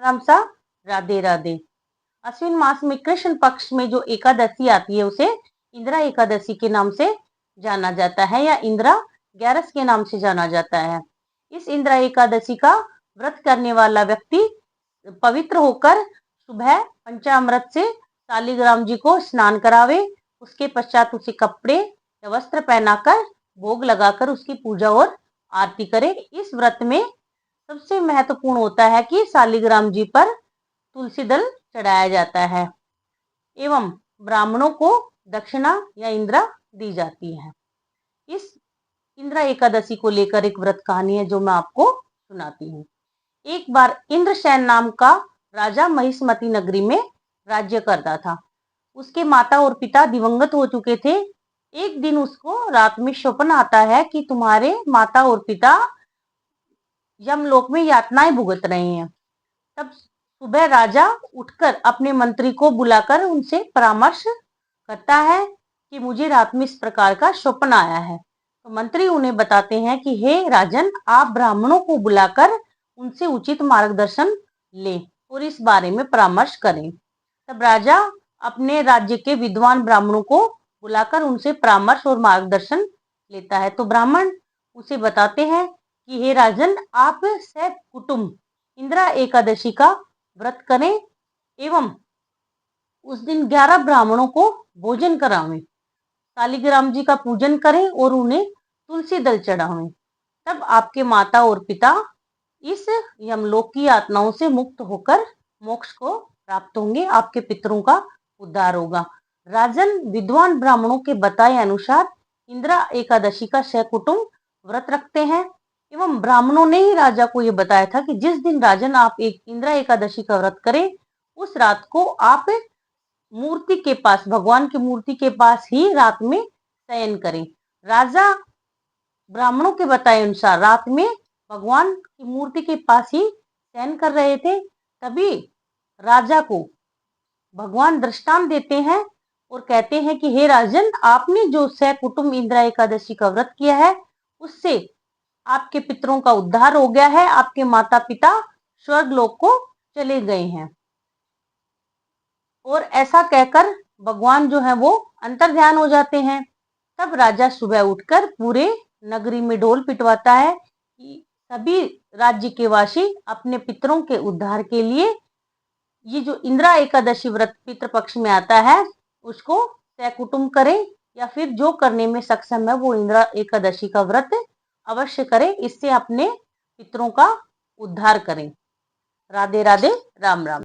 राम सा, राधे राधे। अश्विन मास में कृष्ण पक्ष में जो एकादशी आती है उसे इंदिरा एकादशी के नाम से जाना जाता है या इंदिरा ग्यारस के नाम से जाना जाता है। इस इंदिरा एकादशी का व्रत करने वाला व्यक्ति पवित्र होकर सुबह पंचामृत से शालिग्राम जी को स्नान करावे। उसके पश्चात उसे कपड़े या वस्त्र पहनाकर भोग लगाकर उसकी पूजा और आरती करे। इस व्रत में सबसे महत्वपूर्ण होता है कि शालिग्राम जी पर तुलसी दल चढ़ाया जाता है एवं ब्राह्मणों को दक्षिणा या इंदिरा दी जाती है। इस इंदिरा एकादशी को लेकर एक व्रत कहानी है जो मैं आपको सुनाती हूँ। एक बार इंद्रसेन नाम का राजा महिष्मती नगरी में राज्य करता था। उसके माता और पिता दिवंगत हो चुके थे। एक दिन उसको रात में स्वप्न आता है कि तुम्हारे माता और पिता यमलोक में यातनाएं भुगत रहे हैं। तब सुबह राजा उठकर अपने मंत्री को बुलाकर उनसे परामर्श करता है कि मुझे रात में इस प्रकार का स्वप्न आया है। तो मंत्री उन्हें बताते हैं कि हे राजन, आप ब्राह्मणों को बुलाकर उनसे उचित मार्गदर्शन लें और इस बारे में परामर्श करें। तब राजा अपने राज्य के विद्वान ब्राह्मणों को बुलाकर उनसे परामर्श और मार्गदर्शन लेता है। तो ब्राह्मण उसे बताते हैं कि हे राजन, आप सकुटुंब इंदिरा एकादशी का व्रत करें एवं उस दिन 11 ब्राह्मणों को भोजन करावें, शालिग्राम जी का पूजन करें और उन्हें तुलसी दल चढ़ावें। तब आपके माता और पिता इस यमलोक की यातनाओं से मुक्त होकर मोक्ष को प्राप्त होंगे, आपके पितरों का उद्धार होगा। राजन विद्वान ब्राह्मणों के बताए अनुसार इंदिरा एकादशी का सकुटुंब व्रत रखते हैं एवं ब्राह्मणों ने ही राजा को यह बताया था कि जिस दिन राजन आप एक इंदिरा एकादशी का व्रत करें उस रात को आप मूर्ति के पास, भगवान की मूर्ति के पास ही रात में शयन करें। राजा ब्राह्मणों के बताए अनुसार रात में भगवान की मूर्ति के पास ही शयन कर रहे थे। तभी राजा को भगवान दृष्टांत देते हैं और कहते हैं कि हे राजन, आपने जो सकुटुंब इंदिरा एकादशी का व्रत किया है उससे आपके पितरों का उद्धार हो गया है, आपके माता पिता स्वर्ग लोक को चले गए हैं। और ऐसा कहकर भगवान जो है वो अंतर्ध्यान हो जाते हैं। तब राजा सुबह उठकर पूरे नगरी में ढोल पिटवाता है कि सभी राज्य के वासी अपने पितरों के उद्धार के लिए ये जो इंदिरा एकादशी व्रत पितृपक्ष में आता है उसको सकुटुंब करें या फिर जो करने में सक्षम है वो इंदिरा एकादशी का व्रत अवश्य करें, इससे अपने पितरों का उद्धार करें। राधे राधे, राम राम।